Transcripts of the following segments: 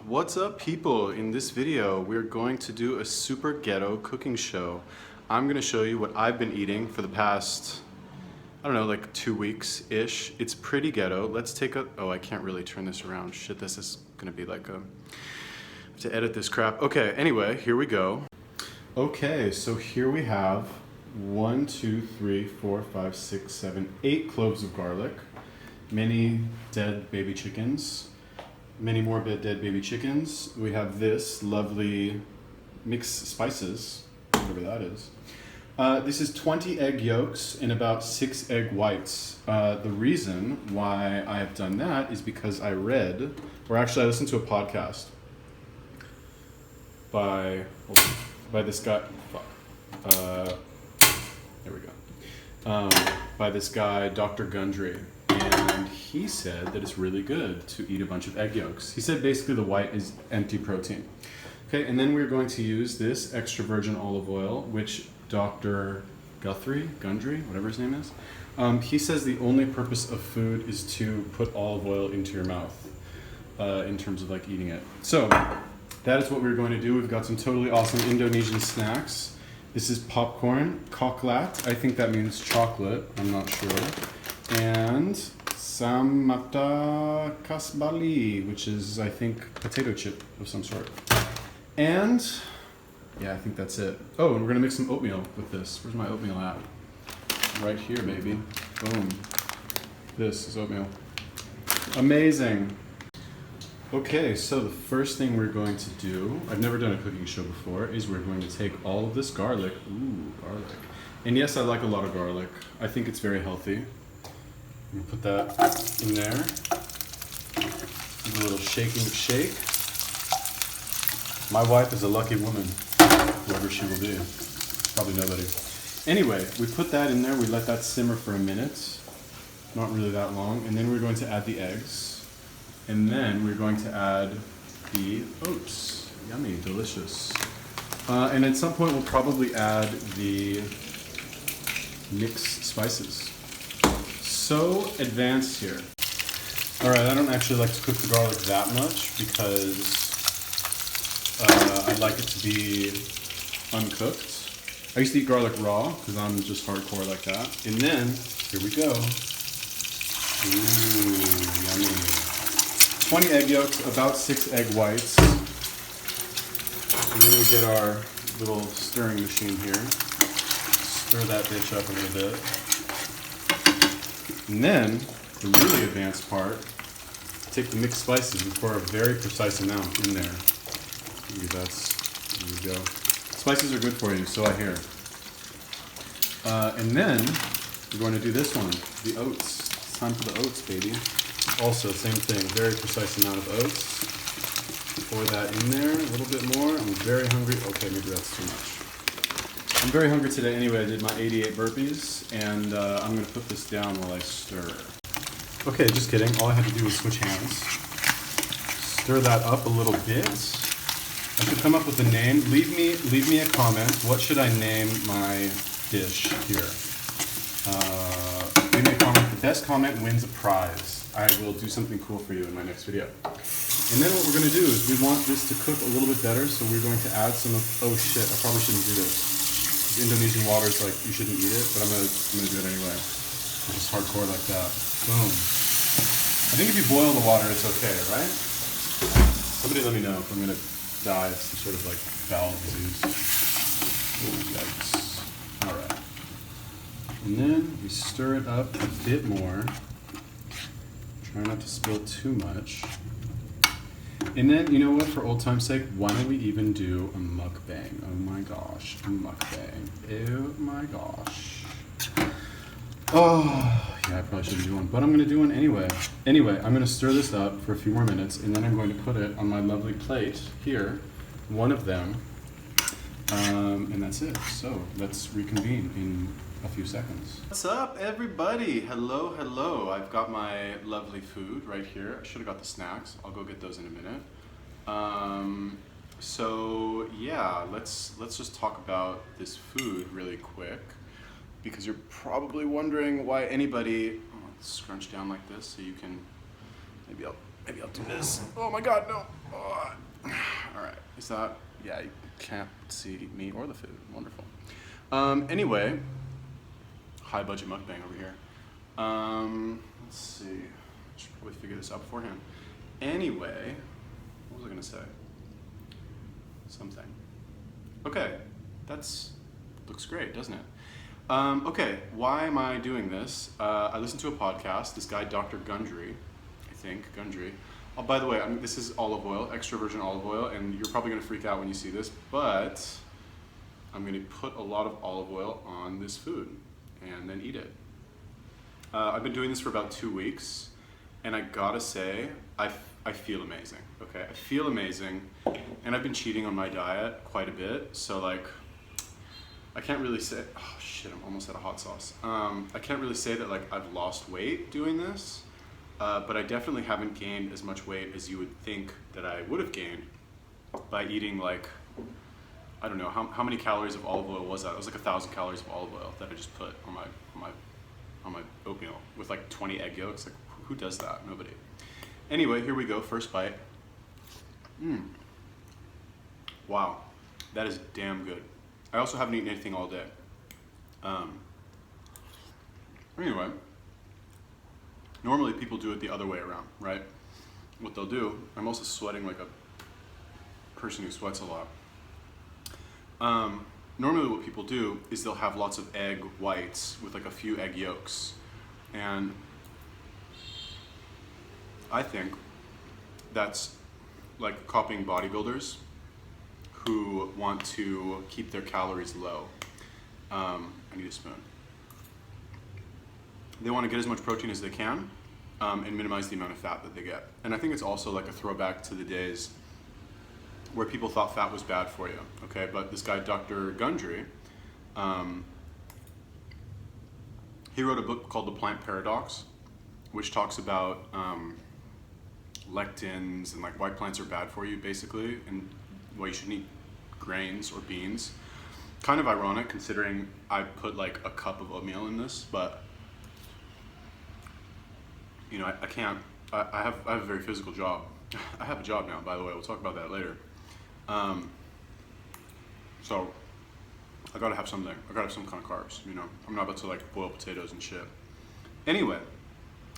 What's up, people? In this video we're going to do a super ghetto cooking show. I'm gonna show you what I've been eating for the past, I don't know, like 2 weeks ish. It's pretty ghetto. Let's take a, oh, I can't really turn this around. Shit, this is gonna be like a, I have to edit this crap. Okay, anyway, here we go. Okay, so here we have 1, 2, 3, 4, 5, 6, 7, 8 cloves of garlic, many dead baby chickens, many more dead baby chickens. We have this lovely mixed spices, whatever that is. This is 20 egg yolks and about 6 egg whites. The reason why I have done that is because I read, or actually I listened to a podcast by this guy, there we go, by this guy, Dr. Gundry. And he said that it's really good to eat a bunch of egg yolks. He said basically the white is empty protein. Okay, and then we're going to use this extra virgin olive oil, which Dr. Gundry, whatever his name is, he says the only purpose of food is to put olive oil into your mouth in terms of like eating it. So that is what we're going to do. We've got some totally awesome Indonesian snacks. This is popcorn, koklat, I think that means chocolate, I'm not sure. And some mata khas Bali, which is, I think, potato chip of some sort. And, yeah, I think that's it. Oh, and we're gonna mix some oatmeal with this. Where's my oatmeal at? Right here, baby. Boom. This is oatmeal. Amazing. Okay, so the first thing we're going to do, I've never done a cooking show before, is we're going to take all of this garlic. Ooh, garlic. And yes, I like a lot of garlic. I think it's very healthy. I'm gonna put that in there. Give a little shaking shake. My wife is a lucky woman, whoever she will be. Probably nobody. Anyway, we put that in there. We let that simmer for a minute. Not really that long. And then we're going to add the eggs. And then we're going to add the oats. Yummy, delicious. And at some point we'll probably add the mixed spices. So advanced here. All right, I don't actually like to cook the garlic that much because I like it to be uncooked. I used to eat garlic raw because I'm just hardcore like that. And then, here we go. Ooh, yummy. 20 egg yolks, about 6 egg whites. And then we get our little stirring machine here. Stir that bitch up a little bit. And then, the really advanced part, take the mixed spices and pour a very precise amount in there. Maybe there we go. Spices are good for you, so I hear. And then, we're going to do this one, the oats. It's time for the oats, baby. Also, same thing, very precise amount of oats. Pour that in there, a little bit more. I'm very hungry. Okay, maybe that's too much. I'm very hungry today anyway. I did my 88 burpees, and I'm going to put this down while I stir. Okay, just kidding. All I had to do was switch hands. Stir that up a little bit. I should come up with a name. Leave me a comment. What should I name my dish here? Leave me a comment. The best comment wins a prize. I will do something cool for you in my next video. And then what we're going to do is we want this to cook a little bit better, so we're going to add some of, oh shit, I probably shouldn't do this. Indonesian water is like, you shouldn't eat it, but I'm gonna do it anyway. It's just hardcore like that. Boom. I think if you boil the water, it's okay, right? Somebody let me know if I'm gonna die of some sort of like bowel disease. Oh, yikes. Alright. And then we stir it up a bit more. Try not to spill too much. And then, you know what, for old time's sake, why don't we even do a mukbang? Oh my gosh, a mukbang. Oh my gosh. Oh, yeah, I probably shouldn't do one, but I'm gonna do one anyway. Anyway, I'm gonna stir this up for a few more minutes, and then I'm going to put it on my lovely plate here, one of them, and that's it. So, let's reconvene in a few seconds. What's up, everybody? Hello, hello. I've got my lovely food right here. I should have got the snacks. I'll go get those in a minute. So yeah, let's just talk about this food really quick, because you're probably wondering why anybody. Oh, scrunch down like this so you can. Maybe I'll do this. Oh my God, no! Oh, all right, is that, yeah, you can't see me or the food, wonderful. Anyway, high budget mukbang over here. Let's see, should probably figure this out beforehand. Anyway, what was I gonna say? Something. Okay, looks great, doesn't it? Okay, why am I doing this? I listened to a podcast, this guy, Dr. Gundry, I think, Gundry. Oh, by the way, this is olive oil, extra virgin olive oil, and you're probably gonna freak out when you see this, but I'm gonna put a lot of olive oil on this food and then eat it. I've been doing this for about 2 weeks, and I gotta say, I feel amazing, okay? I feel amazing, and I've been cheating on my diet quite a bit, so like, I can't really say, oh shit, I'm almost out of hot sauce. I can't really say that like I've lost weight doing this, but I definitely haven't gained as much weight as you would think that I would have gained by eating like, I don't know, how many calories of olive oil was that? It was like 1,000 calories of olive oil that I just put on my oatmeal with like 20 egg yolks. Like, who does that? Nobody. Anyway, here we go, first bite. Wow, that is damn good. I also haven't eaten anything all day. Anyway, normally people do it the other way around, right? What they'll do, I'm also sweating like a person who sweats a lot. Normally what people do is they'll have lots of egg whites with like a few egg yolks. And I think that's like copying bodybuilders who want to keep their calories low. I need a spoon. They want to get as much protein as they can and minimize the amount of fat that they get. And I think it's also like a throwback to the days where people thought fat was bad for you, okay? But this guy, Dr. Gundry, he wrote a book called The Plant Paradox, which talks about lectins and like why plants are bad for you, basically, and why you shouldn't eat grains or beans. Kind of ironic considering I put like a cup of oatmeal in this, but you know, I can't, I have a very physical job. I have a job now, by the way, we'll talk about that later. So I gotta have something, I gotta have some kind of carbs, you know? I'm not about to like boil potatoes and shit. Anyway,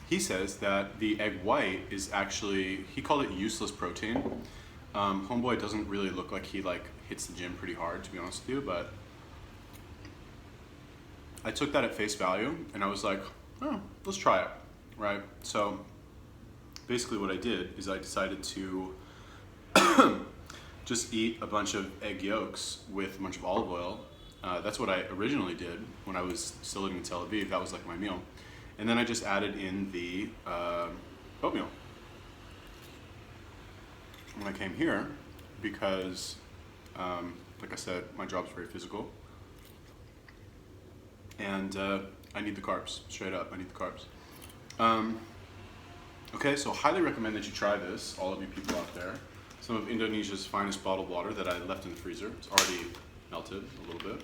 he says that the egg white is actually, he called it useless protein. Homeboy doesn't really look like he like hits the gym pretty hard, to be honest with you, but I took that at face value and I was like, oh, let's try it, right? So basically what I did is I decided to just eat a bunch of egg yolks with a bunch of olive oil. That's what I originally did when I was still living in Tel Aviv. That was like my meal. And then I just added in the oatmeal. When I came here, because like I said, my job's very physical. And I need the carbs, straight up, I need the carbs. Okay, so highly recommend that you try this, all of you people out there. Some of Indonesia's finest bottled water that I left in the freezer. It's already melted a little bit.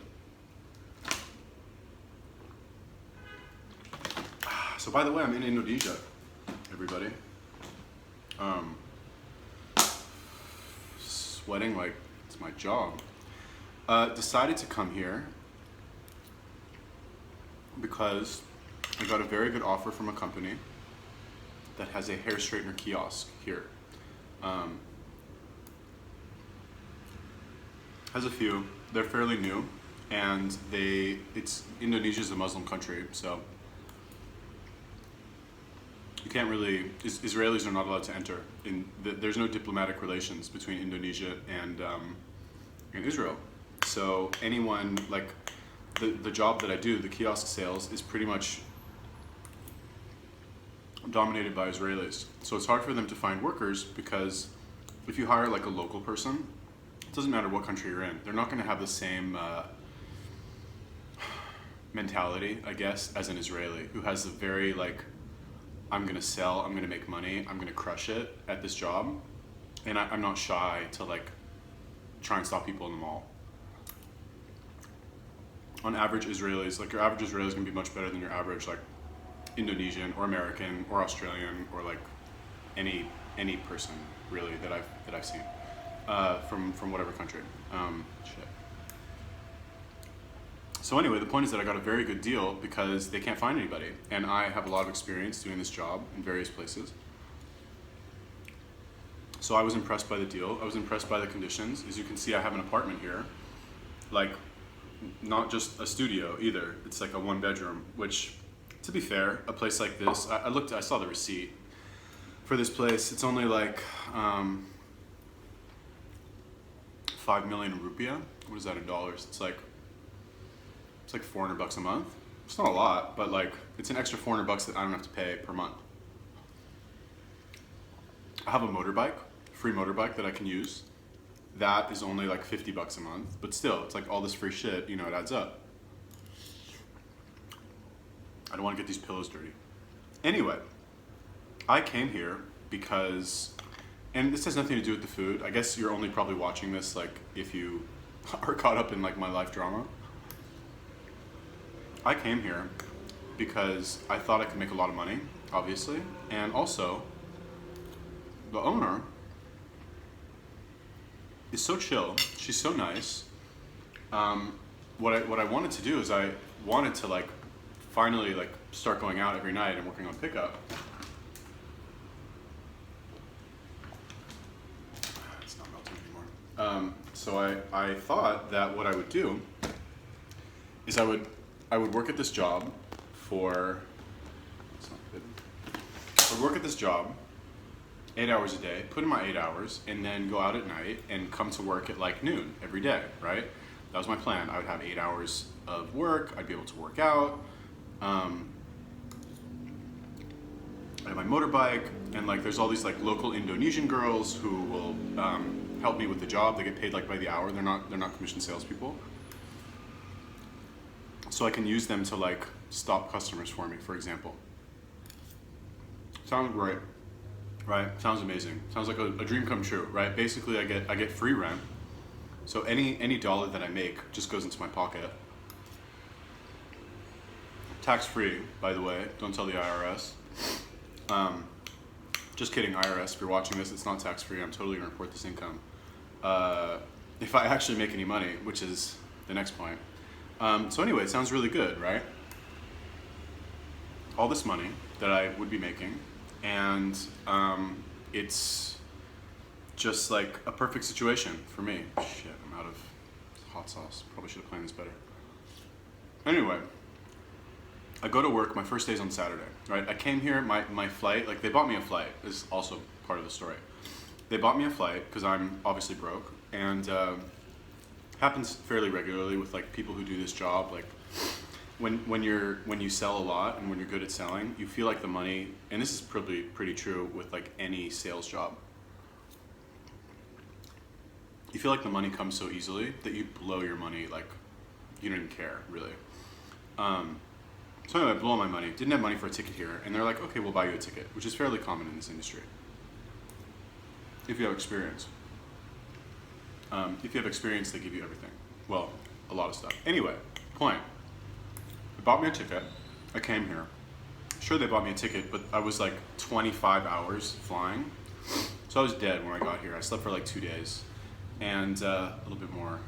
So by the way, I'm in Indonesia, everybody. Sweating like it's my job. Decided to come here because I got a very good offer from a company that has a hair straightener kiosk here. Has a few. They're fairly new, and Indonesia's a Muslim country, so you can't really, Israelis are not allowed to enter. There's no diplomatic relations between Indonesia and Israel. So anyone, like the job that I do, the kiosk sales, is pretty much dominated by Israelis. So it's hard for them to find workers because if you hire like a local person, it doesn't matter what country you're in, they're not going to have the same mentality, I guess, as an Israeli who has a very like, I'm going to sell, I'm going to make money, I'm going to crush it at this job. And I'm not shy to like try and stop people in the mall. On average Israelis, like your average Israeli is going to be much better than your average like Indonesian or American or Australian or like any person really that I've seen from whatever country. Shit. So anyway, the point is that I got a very good deal because they can't find anybody, and I have a lot of experience doing this job in various places. So I was impressed by the deal. I was impressed by the conditions. As you can see, I have an apartment here, like not just a studio either. It's like a 1-bedroom, which, to be fair, a place like this, I saw the receipt for this place. It's only like 5 million rupiah. What is that in dollars? It's like $400 a month. It's not a lot, but like it's an extra $400 that I don't have to pay per month. I have a motorbike, free motorbike that I can use. That is only like $50 a month, but still, it's like all this free shit, you know, it adds up. I don't want to get these pillows dirty. Anyway, I came here because, and this has nothing to do with the food. I guess you're only probably watching this like if you are caught up in like my life drama. I came here because I thought I could make a lot of money, obviously, and also the owner is so chill. She's so nice. What I wanted to do is I wanted to like finally like start going out every night and working on pickup. It's not melting anymore. So I thought that what I would do is I would work at this job for, it's not good. I would work at this job 8 hours a day, put in my 8 hours, and then go out at night and come to work at like noon every day, right? That was my plan. I would have 8 hours of work. I'd be able to work out. I have my motorbike, and like there's all these like local Indonesian girls who will help me with the job. They get paid like by the hour. They're not commission salespeople. So I can use them to like stop customers for me, for example. Sounds great, right? Sounds amazing. Sounds like a dream come true, right? Basically, I get free rent. So any dollar that I make just goes into my pocket. Tax free, by the way. Don't tell the IRS. Just kidding, IRS. If you're watching this, it's not tax free. I'm totally gonna report this income. If I actually make any money, which is the next point. So anyway, it sounds really good, right? All this money that I would be making, and it's just like a perfect situation for me. Shit, I'm out of hot sauce. Probably should have planned this better. Anyway, I go to work, my first day's on Saturday, right? I came here, my flight, like they bought me a flight, is also part of the story. They bought me a flight because I'm obviously broke, and happens fairly regularly with like people who do this job. Like when you sell a lot and when you're good at selling, you feel like the money, and this is probably pretty true with like any sales job, you feel like the money comes so easily that you blow your money like you don't even care really. So anyway, I blew all my money, didn't have money for a ticket here, and they're like, okay, we'll buy you a ticket, which is fairly common in this industry if you have experience. If you have experience, they give you everything. Well, a lot of stuff. Anyway, point. They bought me a ticket. I came here. Sure, they bought me a ticket, but I was like 25 hours flying. So I was dead when I got here. I slept for like 2 days. And a little bit more.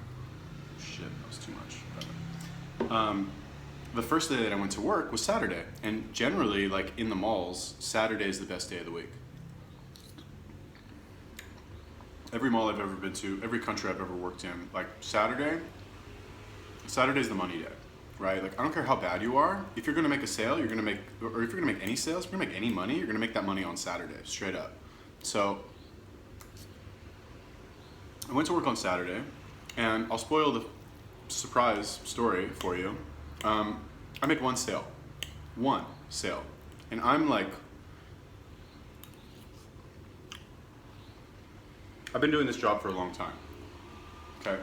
Shit, that was too much. The first day that I went to work was Saturday. And generally, like in the malls, Saturday is the best day of the week. Every mall I've ever been to, every country I've ever worked in, like Saturday's the money day, right? Like I don't care how bad you are, if you're gonna make a sale, or if you're gonna make any sales, if you're gonna make any money, you're gonna make that money on Saturday, straight up. So I went to work on Saturday, and I'll spoil the surprise story for you. I made one sale, and I'm like, I've been doing this job for a long time, okay?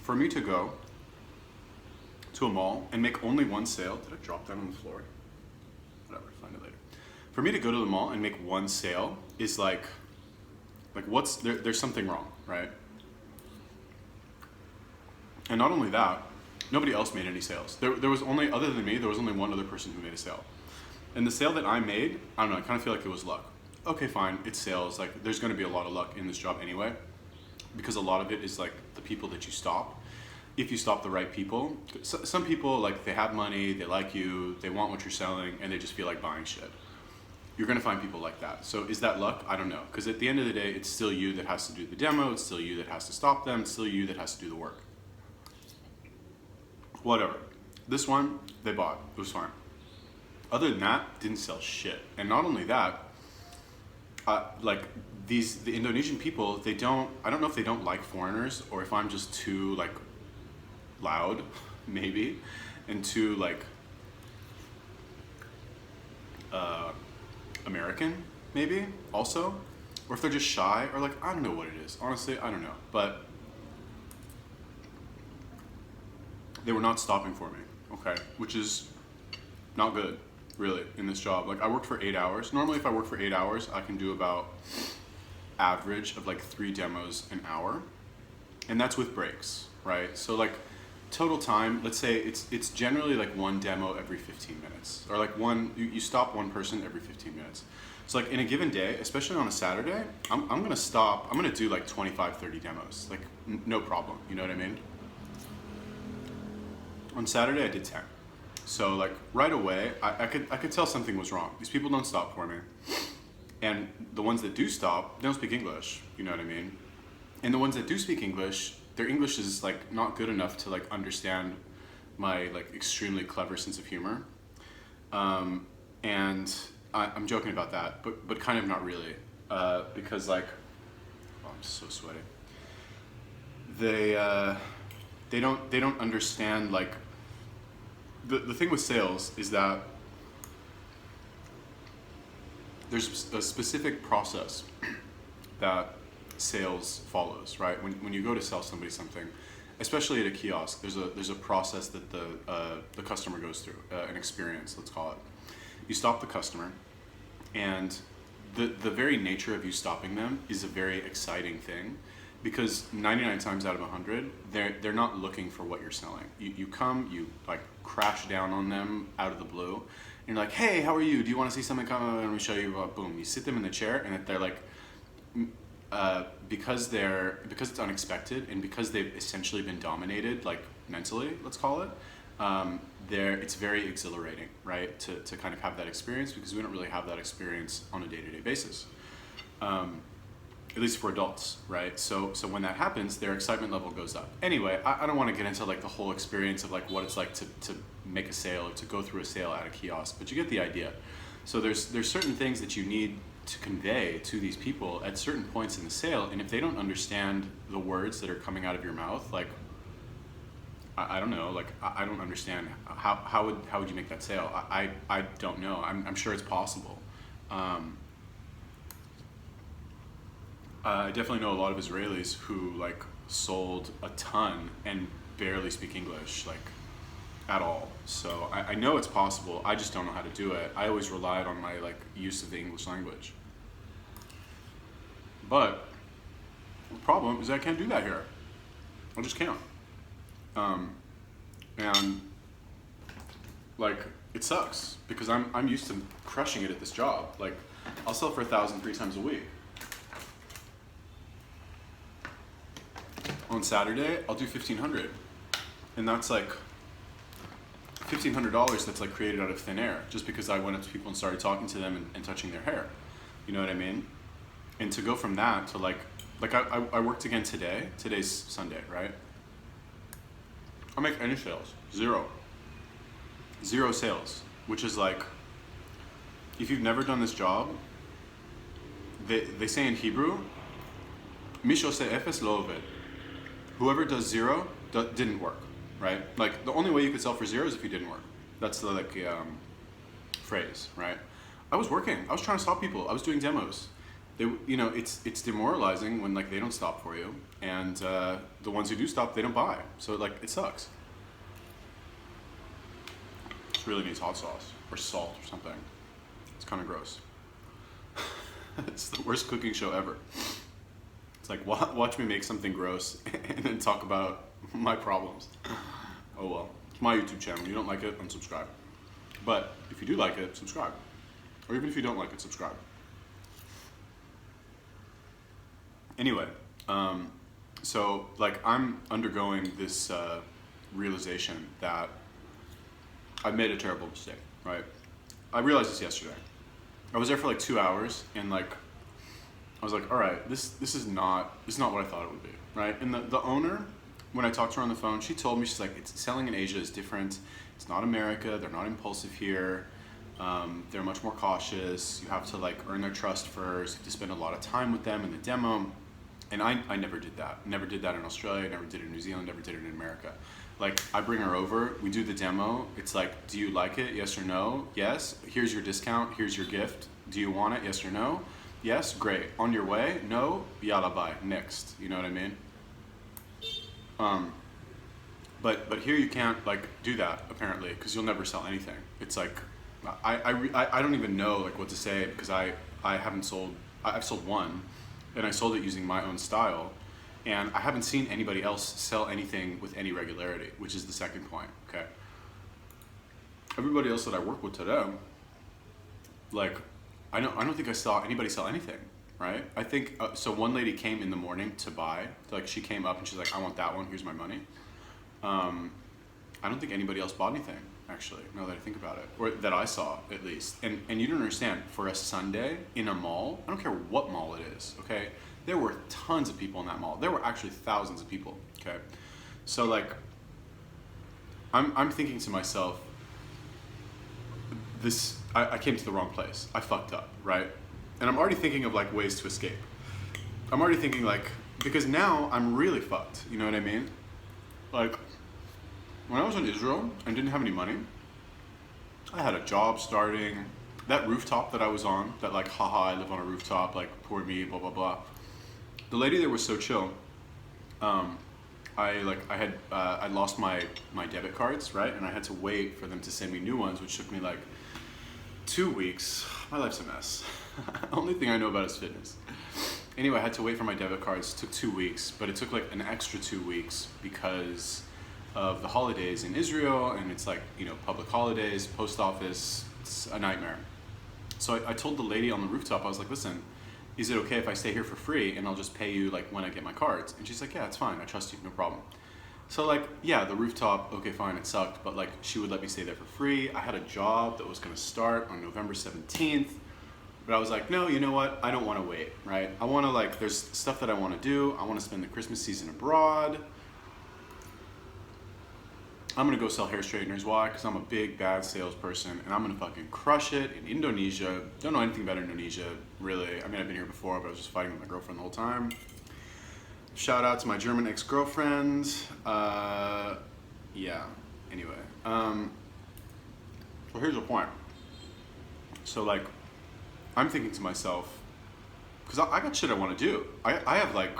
For me to go to a mall and make only one sale, did I drop that on the floor? Whatever, find it later. For me to go to the mall and make one sale is like what's, there's something wrong, right? And not only that, nobody else made any sales. There was only, other than me, there was only one other person who made a sale. And the sale that I made, I don't know, I kind of feel like it was luck. okay, fine, it's sales. Like, there's going to be a lot of luck in this job anyway, because a lot of it is like the people that you stop. If you stop the right people, some people, like, they have money, they like you, they want what you're selling, and they just feel like buying shit. You're going to find people like that. So is that luck? I don't know. Because at the end of the day, it's still you that has to do the demo. It's still you that has to stop them. It's still you that has to do the work. Whatever. This one, they bought. It was fine. Other than that, didn't sell shit. And not only that, like, the Indonesian people, I don't know if they don't like foreigners or if I'm just too, like, loud, maybe, and too, like, American, maybe, also, or if they're just shy, or, like, I don't know what it is. Honestly, I don't know. But they were not stopping for me, okay, which is not good, really, in this job. Like, I worked for 8 hours. Normally, if I work for 8 hours, I can do about average of like 3 demos an hour, and that's with breaks, right? So, like, total time, let's say it's generally like 1 demo every 15 minutes, or like you stop 1 person every 15 minutes. So, like, in a given day, especially on a Saturday, I'm gonna do like 25, 30 demos, like, no problem, you know what I mean? On Saturday, I did 10. So, like, right away, I could tell something was wrong. These people don't stop for me. And the ones that do stop, they don't speak English, you know what I mean? And the ones that do speak English, their English is, like, not good enough to, like, understand my, like, extremely clever sense of humor. And I'm joking about that, but kind of not really. Because, like, oh, I'm so sweaty. They don't understand, like, the thing with sales is that there's a specific process that sales follows, right? When you go to sell somebody something, especially at a kiosk, there's a process that the customer goes through, an experience, let's call it. You stop the customer, and the very nature of you stopping them is a very exciting thing, because 99 times out of 100, they're not looking for what you're selling. You come, you, like, crash down on them out of the blue, and you're like, hey, how are you? Do you want to see something? Come, let me show you. Boom. You sit them in the chair, and they're like, because it's unexpected, and because they've essentially been dominated, like, mentally, let's call it, it's very exhilarating, right? To kind of have that experience, because we don't really have that experience on a day-to-day basis. At least for adults, right? So when that happens, their excitement level goes up. Anyway, I don't want to get into, like, the whole experience of, like, what it's like to make a sale or to go through a sale at a kiosk, but you get the idea. So there's certain things that you need to convey to these people at certain points in the sale, and if they don't understand the words that are coming out of your mouth, like, I don't know, like, I don't understand how would you make that sale? I don't know. I'm sure it's possible. I definitely know a lot of Israelis who, like, sold a ton and barely speak English, like, at all. So I know it's possible. I just don't know how to do it. I always relied on my, like, use of the English language. But the problem is I can't do that here. I just can't. And, like, it sucks because I'm used to crushing it at this job. Like, I'll sell for 1,000 3 times a week. On Saturday, I'll do 1,500, and that's like $1,500 that's, like, created out of thin air, just because I went up to people and started talking to them and touching their hair. You know what I mean? And to go from that to, like I worked again today. Today's Sunday, right? I make any sales. Zero sales, which is, like, if you've never done this job, they say in Hebrew, "Mi shoseh efes lo oved." Whoever does 0 didn't work, right? Like, the only way you could sell for 0 is if you didn't work. That's the, like, phrase, right? I was working. I was trying to stop people. I was doing demos. You know, it's demoralizing when, like, they don't stop for you, and the ones who do stop, they don't buy. So, like, it sucks. This really needs hot sauce or salt or something. It's kind of gross. It's the worst cooking show ever. It's like, watch me make something gross and then talk about my problems. Oh well, it's my YouTube channel. You don't like it, unsubscribe. But if you do like it, subscribe. Or even if you don't like it, subscribe. Anyway, so like I'm undergoing this realization that I made a terrible mistake, right? I realized this yesterday. I was there for like 2 hours, and like I was like, all right, this is not what I thought it would be, right? And the owner, when I talked to her on the phone, she told me, she's like, it's selling in Asia is different. It's not America. They're not impulsive here. They're much more cautious. You have to like earn their trust first. You have to spend a lot of time with them in the demo. And I never did that. Never did that in Australia. Never did it in New Zealand. Never did it in America. Like I bring her over. We do the demo. It's like, do you like it? Yes or no? Yes. Here's your discount. Here's your gift. Do you want it? Yes or no? Yes. Great. On your way? No. Yalla, bye. Next. You know what I mean? But here you can't like do that apparently because you'll never sell anything. It's like I don't even know like what to say because I haven't sold. I've sold one. And I sold it using my own style, and I haven't seen anybody else sell anything with any regularity, which is the second point, okay? Everybody else that I work with today, like, I don't think I saw anybody sell anything, right? I think, so one lady came in the morning to buy, like she came up and she's like, I want that one, here's my money. I don't think anybody else bought anything, actually, now that I think about it, or that I saw at least. And you don't understand, for a Sunday in a mall, I don't care what mall it is, okay? There were tons of people in that mall. There were actually thousands of people, okay? So like, I'm thinking to myself, I came to the wrong place. I fucked up, right? And I'm already thinking of like ways to escape. I'm already thinking like, because now I'm really fucked, you know what I mean? Like, when I was in Israel and didn't have any money, I had a job starting. That rooftop that I was on, that like, haha, I live on a rooftop, like, poor me, blah, blah, blah. The lady there was so chill. I lost my debit cards, right? And I had to wait for them to send me new ones, which took me like 2 weeks. My life's a mess. Only thing I know about is fitness. Anyway, I had to wait for my debit cards. It took 2 weeks, but it took like an extra 2 weeks because of the holidays in Israel, and it's like, you know, public holidays, post office, it's a nightmare. So I told the lady on the rooftop, I was like, listen, is it okay if I stay here for free and I'll just pay you like when I get my cards? And she's like, yeah, it's fine, I trust you, no problem. So like, yeah, the rooftop, okay, fine, it sucked, but like she would let me stay there for free. I had a job that was gonna start on November 17th, but I was like, no, you know what? I don't wanna wait, right? I wanna like, there's stuff that I wanna do. I wanna spend the Christmas season abroad. I'm gonna go sell hair straighteners. Why? Because I'm a big bad salesperson and I'm gonna fucking crush it in Indonesia. Don't know anything about Indonesia, really. I mean, I've been here before, but I was just fighting with my girlfriend the whole time. Shout out to my German ex-girlfriend. Yeah, anyway. Well, here's the point. So like, I'm thinking to myself, because I got shit I wanna do. I have like,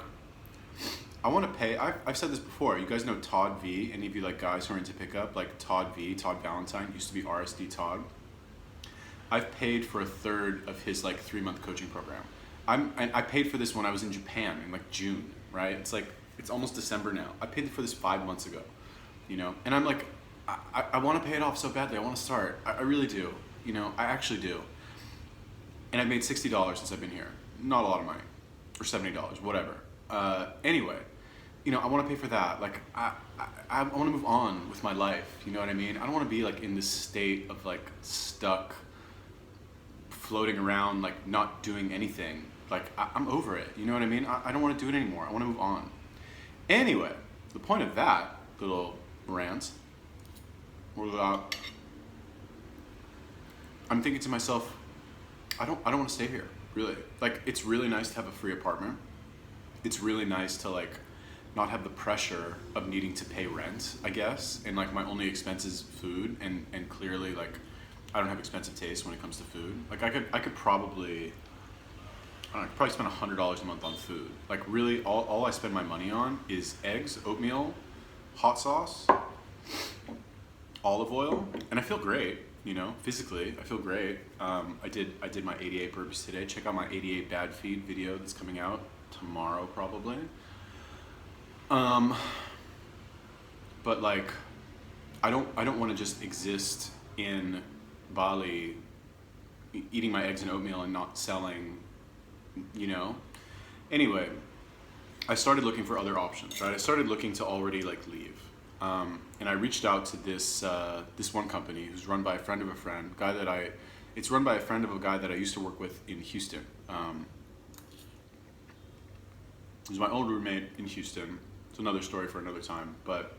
I want to pay. I've said this before. You guys know Todd V. Any of you like guys who are into pickup, like Todd V. Todd Valentine used to be RSD Todd. I've paid for a third of his like 3-month coaching program. And I paid for this when I was in Japan in like June, right? It's like it's almost December now. I paid for this 5 months ago, you know. And I'm like, I want to pay it off so badly. I want to start. I really do. You know, I actually do. And I've made $60 since I've been here. Not a lot of money, or $70, whatever. Anyway. You know, I want to pay for that. Like, I want to move on with my life. You know what I mean? I don't want to be like in this state of like stuck, floating around, like not doing anything. Like, I'm over it. You know what I mean? I don't want to do it anymore. I want to move on. Anyway, the point of that little rant was that I'm thinking to myself, I don't want to stay here. Really, like, it's really nice to have a free apartment. It's really nice to like not have the pressure of needing to pay rent, I guess, and like my only expense is food, and clearly like I don't have expensive taste when it comes to food. Like I could probably, I don't know, I could probably spend $100 a month on food. Like really, all I spend my money on is eggs, oatmeal, hot sauce, olive oil, and I feel great. You know, physically, I feel great. I did my 88 burpees today. Check out my 88 bad feed video that's coming out tomorrow probably. But like, I don't want to just exist in Bali, eating my eggs and oatmeal and not selling, you know? Anyway, I started looking for other options, right? I started looking to already like leave. And I reached out to this this one company who's run by a friend of a friend, it's run by a friend of a guy that I used to work with in Houston. He's my old roommate in Houston. It's another story for another time, but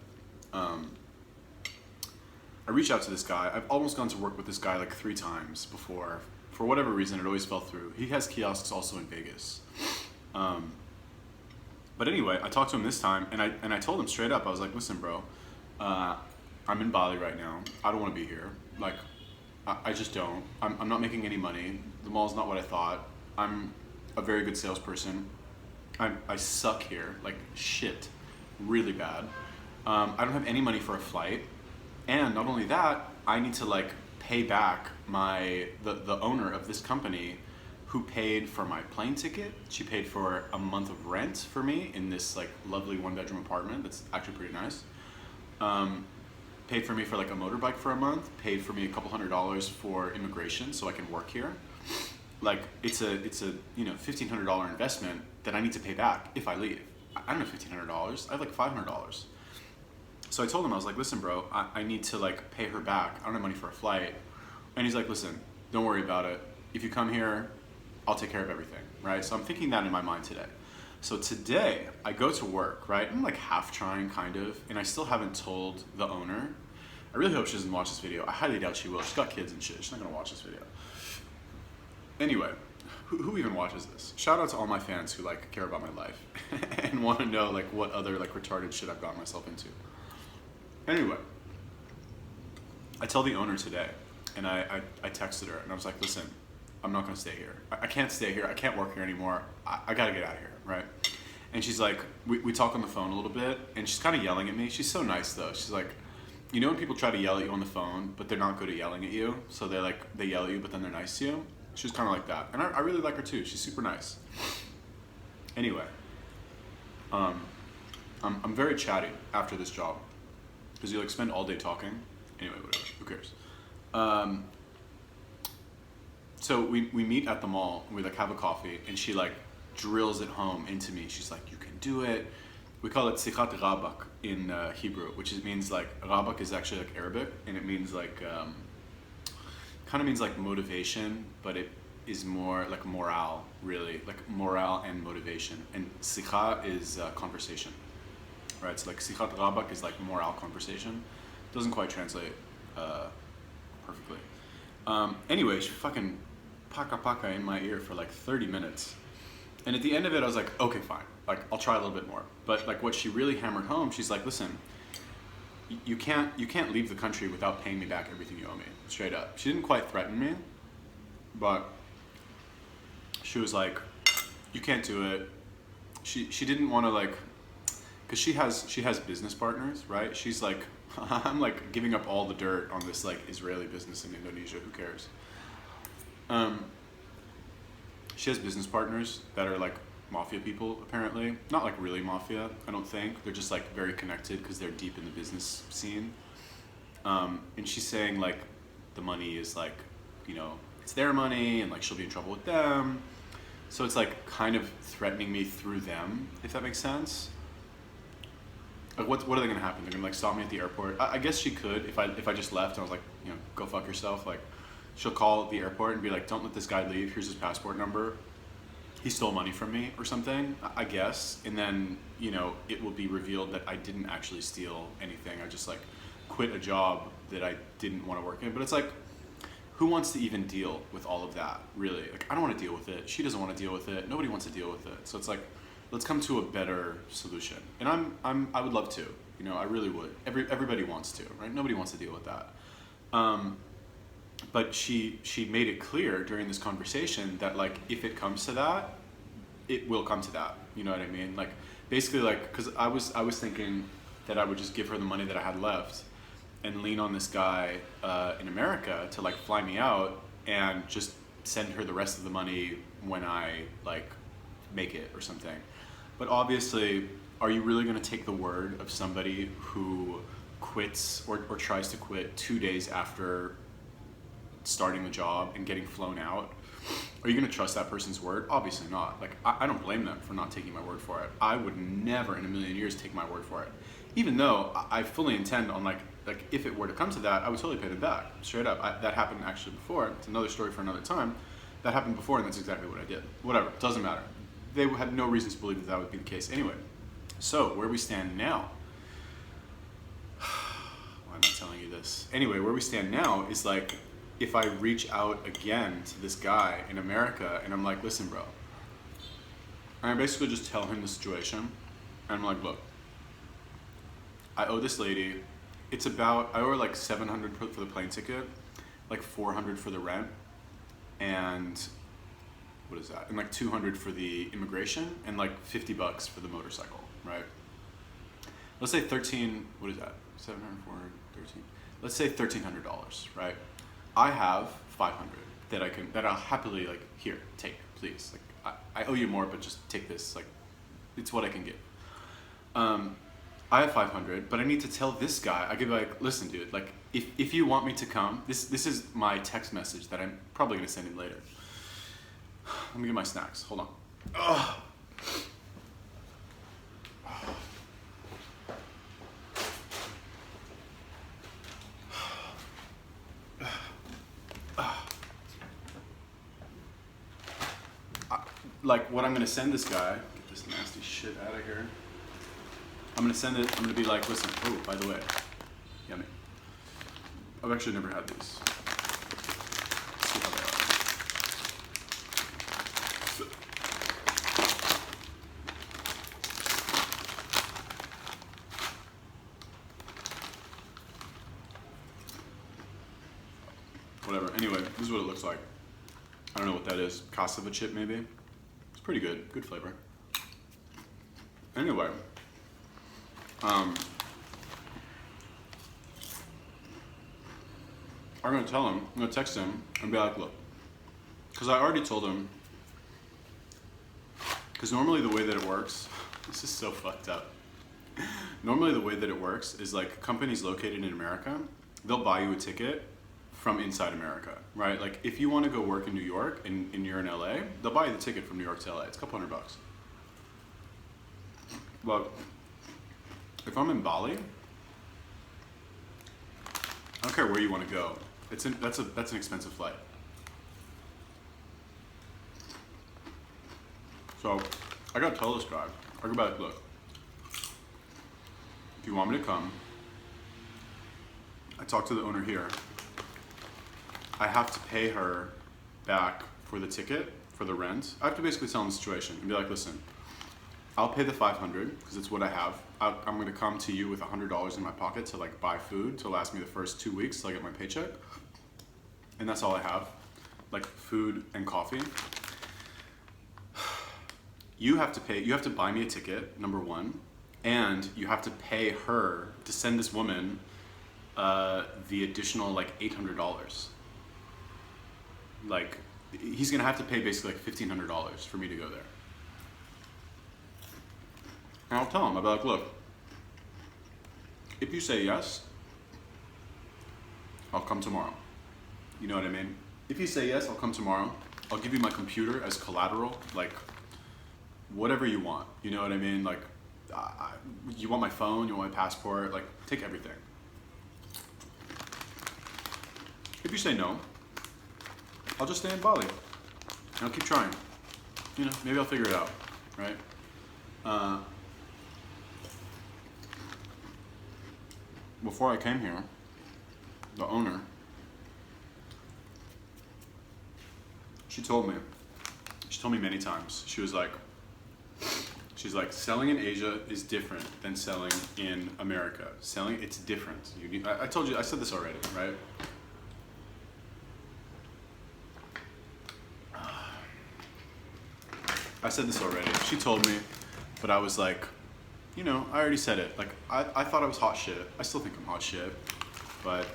I reached out to this guy. I've almost gone to work with this guy like 3 times before. For whatever reason, it always fell through. He has kiosks also in Vegas. But anyway, I talked to him this time, and I told him straight up. I was like, "Listen, bro, I'm in Bali right now. I don't want to be here. Like, I just don't. I'm not making any money. The mall's not what I thought. I'm a very good salesperson. I suck here, like shit, really bad. I don't have any money for a flight, and not only that, I need to like pay back the owner of this company, who paid for my plane ticket. She paid for a month of rent for me in this like lovely 1-bedroom apartment that's actually pretty nice. Paid for me for like a motorbike for a month. Paid for me a couple $100s for immigration so I can work here. Like it's a $1,500 investment that I need to pay back if I leave. I don't have $1,500. I have like $500. So I told him, I was like, "Listen, bro, I need to like pay her back. I don't have money for a flight." And he's like, "Listen, don't worry about it. If you come here, I'll take care of everything," right? So I'm thinking that in my mind today. So today I go to work, right? I'm like half trying, kind of, and I still haven't told the owner. I really hope she doesn't watch this video. I highly doubt she will. She's got kids and shit. She's not gonna watch this video. Anyway, who even watches this? Shout out to all my fans who like care about my life and want to know like what other like retarded shit I've gotten myself into. Anyway, I tell the owner today, and I texted her, and I was like, "Listen, I'm not gonna stay here. I can't stay here. I can't work here anymore. I gotta get out of here," right? And she's like, we talk on the phone a little bit, and she's kind of yelling at me. She's so nice though. She's like, you know when people try to yell at you on the phone, but they're not good at yelling at you, so they yell at you, but then they're nice to you? She was kind of like that, and I really like her too. She's super nice. Anyway, I'm very chatty after this job, because you like spend all day talking. Anyway, whatever. Who cares? So we meet at the mall. We like have a coffee, and she like drills it home into me. She's like, "You can do it." We call it Sichat Rabak in Hebrew, which means like Rabak is actually like Arabic, and it means like kind of means like motivation, but it is more like morale, really, like morale and motivation. And Sikha is conversation, right? So like Sichat Rabak is like morale conversation. Doesn't quite translate perfectly. Anyway, she fucking paka in my ear for like 30 minutes. And at the end of it, I was like, okay, fine. Like, I'll try a little bit more. But like what she really hammered home, she's like, "Listen, you can't leave the country without paying me back everything you owe me." Straight up. She didn't quite threaten me, but she was like, "You can't do it." She didn't want to like, cause she has business partners, right? She's like, "I'm like giving up all the dirt on this like Israeli business in Indonesia. Who cares?" She has business partners that are like mafia people, apparently. Not like really mafia, I don't think. They're just like very connected because they're deep in the business scene. And she's saying like the money is like, you know, it's their money, and like she'll be in trouble with them. So it's like kind of threatening me through them, if that makes sense. Like what are they gonna happen? They're gonna like stop me at the airport? I guess she could if I just left and I was like, you know, go fuck yourself. Like she'll call the airport and be like, "Don't let this guy leave. Here's his passport number. He stole money from me," or something, I guess. And then, you know, it will be revealed that I didn't actually steal anything. I just like quit a job that I didn't want to work in. But it's like, who wants to even deal with all of that, really? Like, I don't want to deal with it. She doesn't want to deal with it. Nobody wants to deal with it. So it's like, let's come to a better solution. And I would love to, you know, I really would. Everybody wants to, right? Nobody wants to deal with that. But she made it clear during this conversation that like, if it comes to that, it will come to that. You know what I mean? Like basically like, cause I was thinking that I would just give her the money that I had left and lean on this guy in America to like fly me out and just send her the rest of the money when I like make it or something. But obviously, are you really gonna take the word of somebody who quits or tries to quit 2 days after starting the job and getting flown out? Are you going to trust that person's word? Obviously not. Like, I don't blame them for not taking my word for it. I would never in a million years take my word for it. Even though I fully intend on like if it were to come to that, I would totally pay them back, straight up. That happened actually before. It's another story for another time. That happened before, and that's exactly what I did. Whatever, doesn't matter. They had no reason to believe that that would be the case anyway. So where we stand now, why am I telling you this? Anyway, where we stand now is like, if I reach out again to this guy in America and I'm like, listen, bro, and I basically just tell him the situation, and I'm like, look, I owe this lady, I owe her like $700 for the plane ticket, like $400 for the rent, and what is that? And like $200 for the immigration, and like $50 for the motorcycle, right? Let's say 13, what is that? 700, 400, 13. Let's say $1,300, right? I have 500 that I'll happily like, here, take, please. Like I owe you more, but just take this, like it's what I can give. I have 500, but I need to tell this guy, I could be like, listen dude, like if you want me to come, this is my text message that I'm probably gonna send him later. Let me get my snacks, hold on. Ugh. Like what I'm gonna send this guy, get this nasty shit out of here. I'm gonna send it, I'm gonna be like, listen, oh, by the way, yummy. I've actually never had these. Let's see how they are. Whatever, anyway, this is what it looks like. I don't know what that is, cassava chip maybe? It's pretty good, good flavor. Anyway, I'm gonna tell him, I'm gonna text him and be like, look, because I already told him, because normally the way that it works, this is so fucked up. Normally the way that it works is like companies located in America, they'll buy you a ticket from inside America, right? Like if you want to go work in New York and you're in LA, they'll buy you the ticket from New York to LA. It's a couple $100. But if I'm in Bali, I don't care where you want to go. That's an expensive flight. So I gotta tell this guy, I go back, look, if you want me to come, I talked to the owner here. I have to pay her back for the ticket, for the rent. I have to basically tell him the situation and be like, listen, I'll pay the 500 because it's what I have. I'm gonna come to you with $100 in my pocket to like buy food to last me the first 2 weeks till I get my paycheck. And that's all I have, like food and coffee. You have to buy me a ticket, number one, and you have to pay her to send this woman the additional like $800. Like, he's gonna have to pay basically like $1,500 for me to go there. And I'll tell him, I'll be like, look, if you say yes, I'll come tomorrow. You know what I mean? If you say yes, I'll come tomorrow. I'll give you my computer as collateral, like whatever you want. You know what I mean? Like, you want my phone, you want my passport, like take everything. If you say no, I'll just stay in Bali. And I'll keep trying. You know, maybe I'll figure it out, right? Before I came here, the owner, she told me many times, she's like, selling in Asia is different than selling in America. It's different. I told you, I said this already, right? I said this already. She told me, but I was like, you know, I already said it. Like, I thought I was hot shit. I still think I'm hot shit, but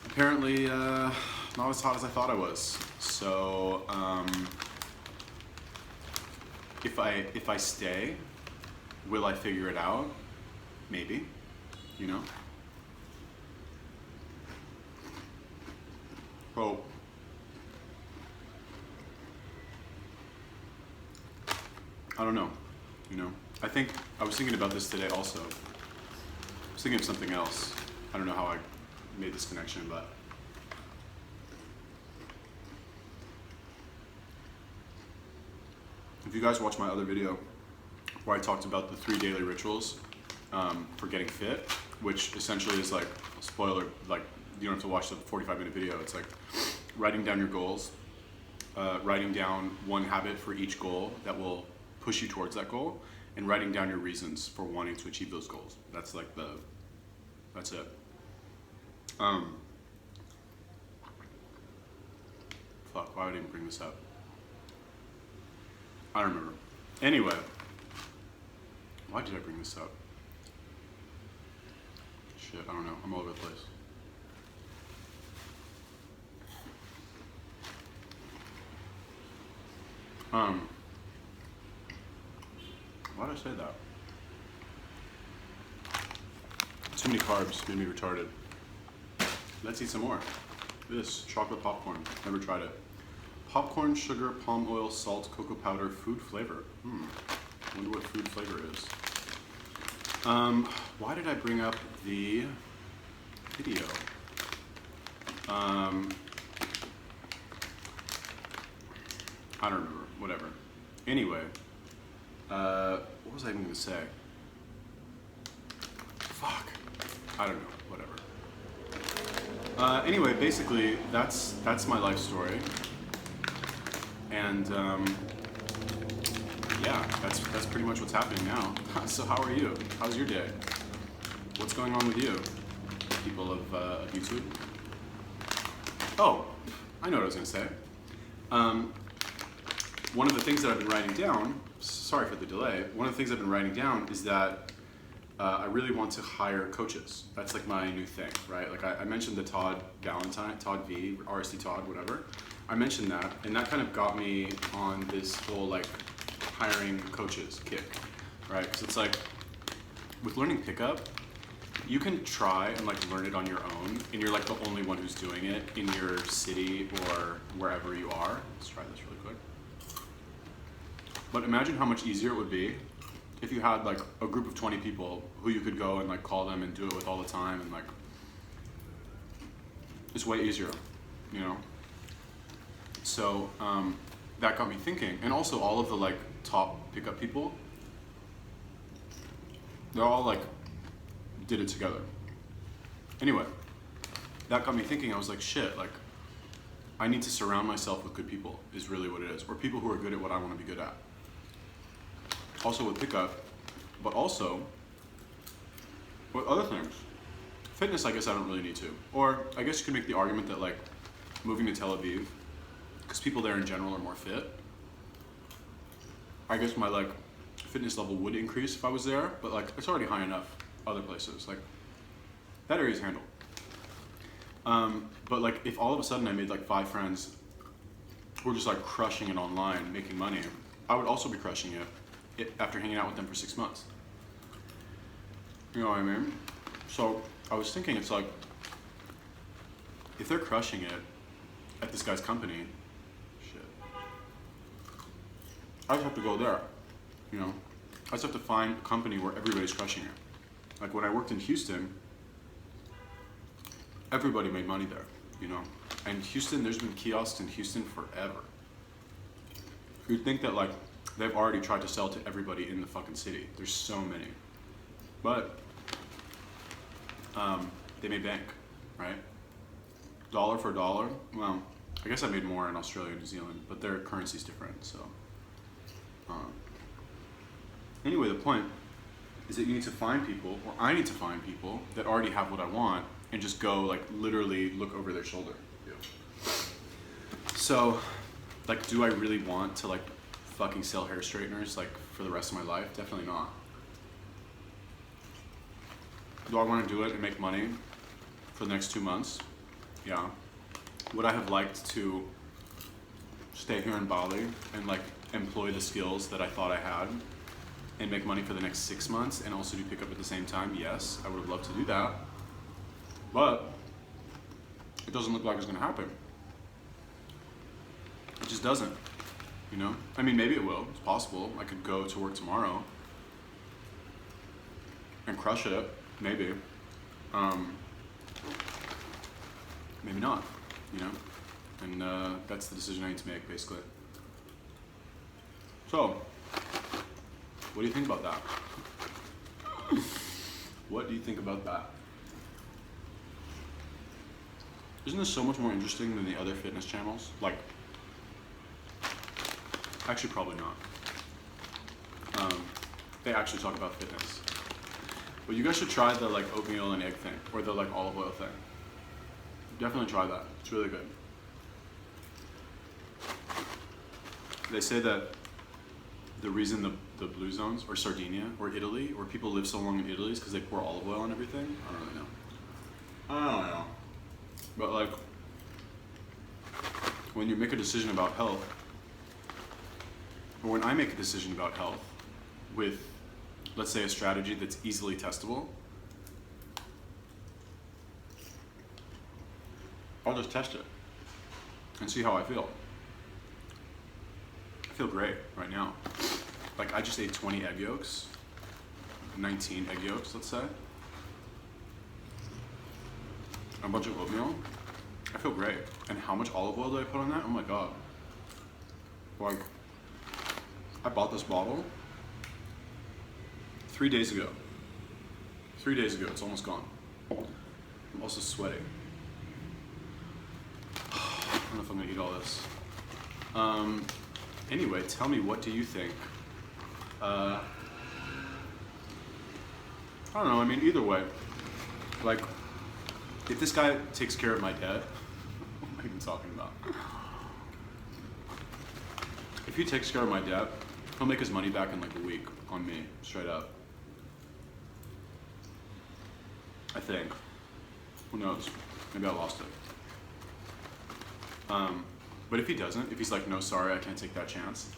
apparently not as hot as I thought I was. So if I stay, will I figure it out? Maybe, you know. Oh. I don't know, you know. I think, I was thinking about this today also. I was thinking of something else. I don't know how I made this connection, but if you guys watch my other video where I talked about the 3 daily rituals for getting fit, which essentially is like, spoiler, like you don't have to watch the 45-minute video. It's like writing down your goals, writing down one habit for each goal that will push you towards that goal, and writing down your reasons for wanting to achieve those goals. That's like that's it. Fuck, why would I even bring this up? I don't remember. Anyway, why did I bring this up? Shit, I don't know. I'm all over the place. Why did I say that? Too many carbs made me retarded. Let's eat some more. This chocolate popcorn. Never tried it. Popcorn, sugar, palm oil, salt, cocoa powder, food flavor. I wonder what food flavor is. Why did I bring up the video? I don't remember. Whatever. Anyway, what was I even gonna say? Fuck. I don't know. Whatever. Anyway, basically, that's my life story. And yeah, that's pretty much what's happening now. So how are you? How's your day? What's going on with you, people of YouTube? Oh, I know what I was gonna say. One of the things that I've been writing down, sorry for the delay, one of the things I've been writing down is that I really want to hire coaches. That's like my new thing, right? Like I mentioned the Todd Valentine, Todd V, RST Todd, whatever. I mentioned that, and that kind of got me on this whole like hiring coaches kick, right? Because it's like, with learning pickup, you can try and like learn it on your own, and you're like the only one who's doing it in your city or wherever you are. Let's try this really quick. But imagine how much easier it would be if you had like a group of 20 people who you could go and like call them and do it with all the time, and like, it's way easier, you know? So that got me thinking, and also all of the like top pickup people, they're all like did it together. Anyway, that got me thinking. I was like, shit, like I need to surround myself with good people is really what it is, or people who are good at what I want to be good at. Also with pickup, but also with other things. Fitness, I guess I don't really need to. Or I guess you could make the argument that like moving to Tel Aviv, because people there in general are more fit, I guess my like fitness level would increase if I was there, but like it's already high enough other places. Like that area's handled. But like if all of a sudden I made like 5 friends who were just like crushing it online, making money, I would also be crushing it after hanging out with them for 6 months. You know what I mean? So I was thinking, it's like, if they're crushing it at this guy's company, shit, I just have to go there, you know? I just have to find a company where everybody's crushing it. Like when I worked in Houston, everybody made money there, you know? And Houston, there's been kiosks in Houston forever. You'd think that like, they've already tried to sell to everybody in the fucking city. There's so many. But they made bank, right? Dollar for dollar. Well, I guess I made more in Australia and New Zealand, but their currency's different, so. Anyway, the point is that you need to find people, or I need to find people that already have what I want, and just go like literally look over their shoulder. Yeah. So, like, do I really want to like fucking sell hair straighteners like for the rest of my life? Definitely not. Do I want to do it and make money for the next 2 months? Yeah. Would I have liked to stay here in Bali and like employ the skills that I thought I had and make money for the next 6 months and also do pickup at the same time? Yes, I would have loved to do that. But it doesn't look like it's gonna happen. It just doesn't. You know? I mean, maybe it will. It's possible. I could go to work tomorrow and crush it. Maybe. Maybe not. You know? And that's the decision I need to make, basically. So, what do you think about that? What do you think about that? Isn't this so much more interesting than the other fitness channels? Like, actually probably not. They actually talk about fitness. But you guys should try the like oatmeal and egg thing, or the like olive oil thing. Definitely try that, it's really good. They say that the reason the blue zones, or Sardinia, or Italy, or people live so long in Italy is because they pour olive oil on everything. I don't really know. I don't know. But like, when you make a decision about health, or when I make a decision about health with, let's say, a strategy that's easily testable, I'll just test it and see how I feel. I feel great right now. Like, I just ate 20 egg yolks, 19 egg yolks, let's say, a bunch of oatmeal. I feel great. And how much olive oil did I put on that? Oh my God. Like, I bought this bottle 3 days ago. 3 days ago, it's almost gone. I'm also sweating. I don't know if I'm gonna eat all this. Anyway, tell me, what do you think? I don't know, I mean, either way, like, if this guy takes care of my debt, what am I even talking about? If he takes care of my debt, he'll make his money back in like a week on me, straight up. I think. Who knows? Maybe I lost it. But if he doesn't, if he's like, no, sorry, I can't take that chance,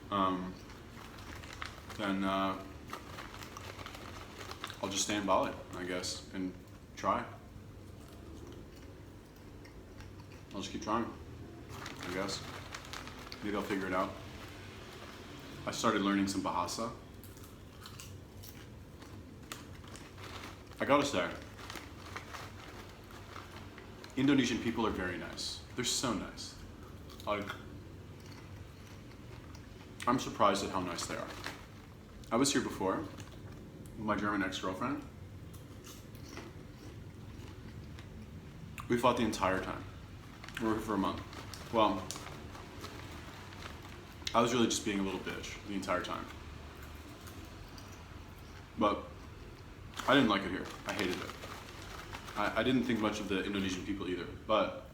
then I'll just stay in Bali, I guess, and try. I'll just keep trying, I guess. Maybe I'll figure it out. I started learning some Bahasa. I gotta say, Indonesian people are very nice. They're so nice. Like, I'm surprised at how nice they are. I was here before with my German ex-girlfriend. We fought the entire time. We were here for a month. Well, I was really just being a little bitch the entire time. But I didn't like it here. I hated it. I didn't think much of the Indonesian people either, but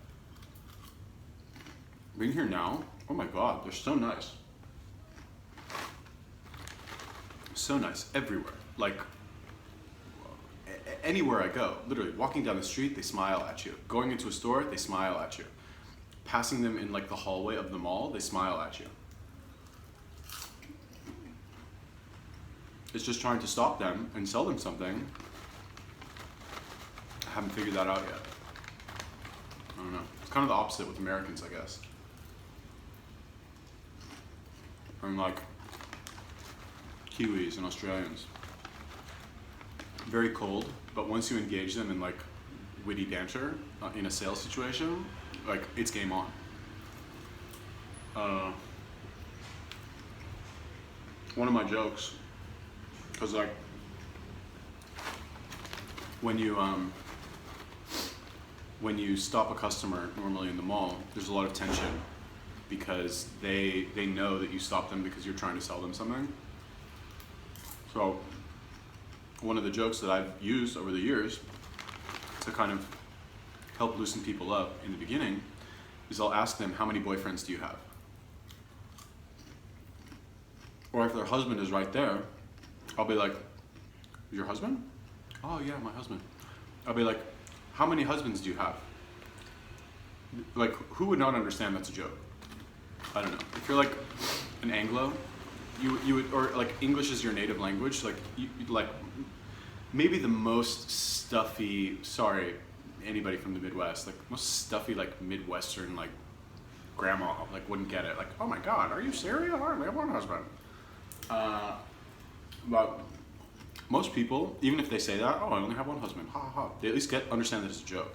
being here now, oh my God, they're so nice. So nice, everywhere. Like, anywhere I go, literally, walking down the street, they smile at you. Going into a store, they smile at you. Passing them in like the hallway of the mall, they smile at you. It's just trying to stop them and sell them something. I haven't figured that out yet. I don't know. It's kind of the opposite with Americans, I guess. And like Kiwis and Australians. Very cold, but once you engage them in like witty banter in a sales situation, like it's game on. One of my jokes, because like when you stop a customer normally in the mall, there's a lot of tension because they know that you stop them because you're trying to sell them something. So one of the jokes that I've used over the years to kind of help loosen people up in the beginning is I'll ask them, how many boyfriends do you have? Or if their husband is right there, I'll be like, your husband? Oh yeah, my husband. I'll be like, how many husbands do you have? Like, who would not understand that's a joke? I don't know. If you're like an Anglo, you would, or like English is your native language, like like maybe the most stuffy, sorry, anybody from the Midwest, like most stuffy like Midwestern like grandma like wouldn't get it. Like, oh my God, are you serious? I only have one husband. But most people, even if they say that, oh, I only have one husband, ha ha ha, they at least understand that it's a joke.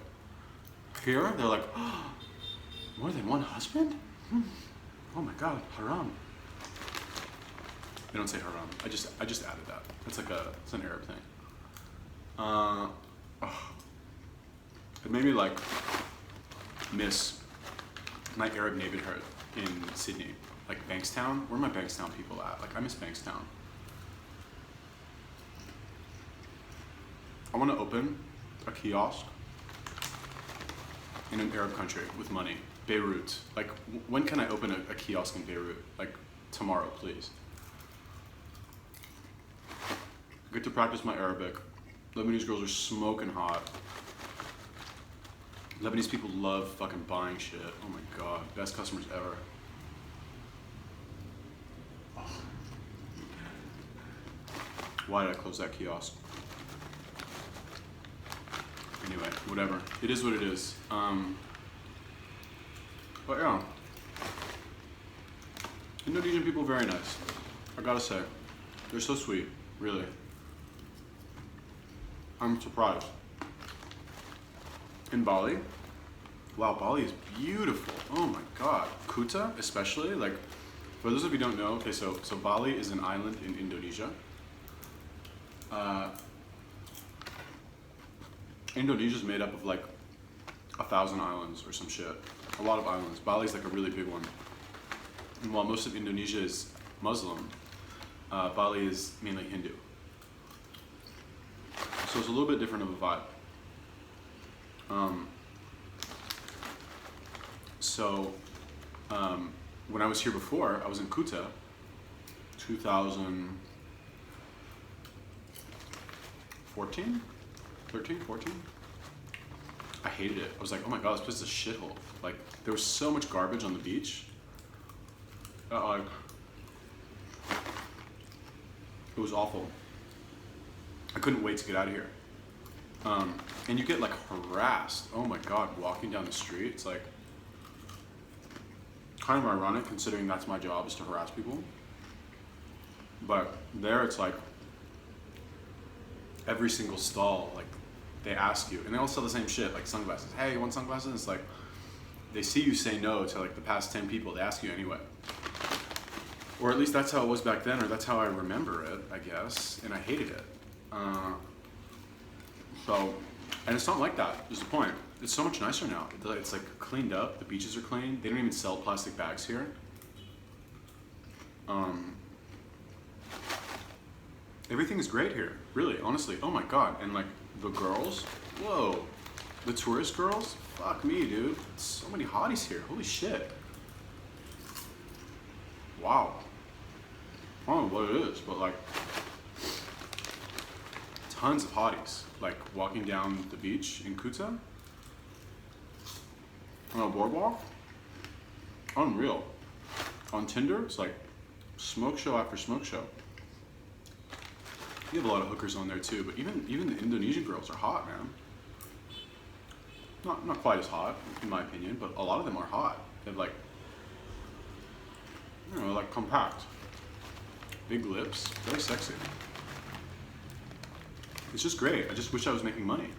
Here, they're like, oh, more than one husband? Oh my God, haram. They don't say haram. I just added that. It's an Arab thing. It made me like miss my Arab neighborhood in Sydney, like Bankstown. Where are my Bankstown people at? Like I miss Bankstown. I want to open a kiosk in an Arab country with money. Beirut. Like, when can I open a kiosk in Beirut? Like, tomorrow, please. I get to practice my Arabic. Lebanese girls are smoking hot. Lebanese people love fucking buying shit. Oh my God, best customers ever. Why did I close that kiosk? Anyway, whatever. It is what it is. But yeah, Indonesian people very nice. I gotta say, they're so sweet, really. I'm surprised. In Bali, wow, Bali is beautiful. Oh my God, Kuta especially. Like, for those of you who don't know, okay, so Bali is an island in Indonesia. Indonesia is made up of like 1,000 islands or some shit. A lot of islands. Bali's like a really big one. And while most of Indonesia is Muslim, Bali is mainly Hindu. So it's a little bit different of a vibe. When I was here before, I was in Kuta, 2014? 13, 14? I hated it. I was like, oh my God, this place is a shithole. Like, there was so much garbage on the beach. It was awful. I couldn't wait to get out of here. And you get like harassed. Oh my God, walking down the street. It's like kind of ironic considering that's my job, is to harass people. But there it's like every single stall, like they ask you, and they all sell the same shit, like sunglasses. Hey, you want sunglasses? It's like they see you say no to like the past 10 people, they ask you anyway. Or at least that's how it was back then, or that's how I remember it, I guess, and I hated it. And it's not like that, is the point. It's so much nicer now. It's like cleaned up, the beaches are clean, they don't even sell plastic bags here. Everything is great here, really, honestly. Oh my God, and like the girls, whoa. The tourist girls, fuck me, dude. So many hotties here, holy shit. Wow. I don't know what it is, but like, tons of hotties. Like walking down the beach in Kuta, on a boardwalk, unreal. On Tinder, it's like smoke show after smoke show. You have a lot of hookers on there too, but even the Indonesian girls are hot, man. Not quite as hot, in my opinion, but a lot of them are hot. They have like, you know, like compact, big lips, very sexy. It's just great. I just wish I was making money.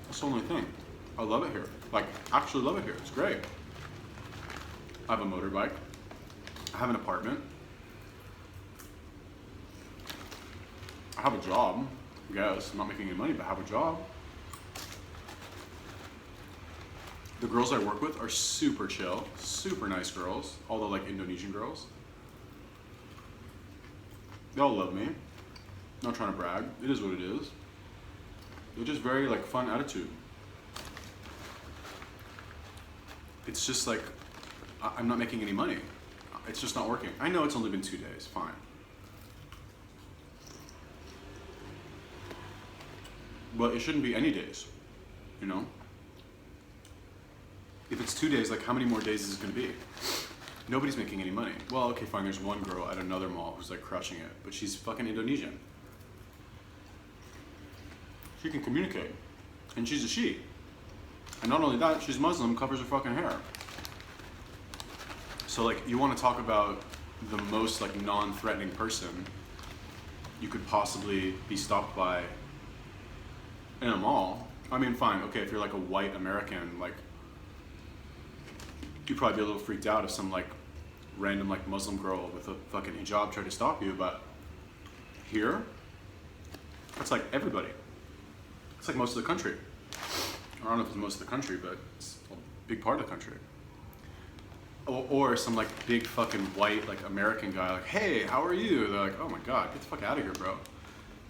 That's the only thing. I love it here. Like, actually love it here. It's great. I have a motorbike. I have an apartment. I have a job, I guess. I'm not making any money, but I have a job. The girls I work with are super chill, super nice girls, all the like Indonesian girls. They all love me. Not trying to brag. It is what it is. They're just very like fun attitude. It's just like, I'm not making any money. It's just not working. I know it's only been 2 days, fine. But it shouldn't be any days, you know? If it's 2 days, like how many more days is it gonna be? Nobody's making any money. Well, okay, fine, there's one girl at another mall who's like crushing it, but she's fucking Indonesian. She can communicate, and she's a she. And not only that, she's Muslim, covers her fucking hair. So like, you want to talk about the most like non-threatening person you could possibly be stopped by in a mall. I mean, fine, okay, if you're like a white American, like, you'd probably be a little freaked out if some like random like Muslim girl with a fucking hijab tried to stop you, but here, it's like everybody. It's like most of the country. I don't know if it's most of the country, but it's a big part of the country. Or some like big fucking white like American guy like, hey, how are you? They're like, oh my god, get the fuck out of here, bro.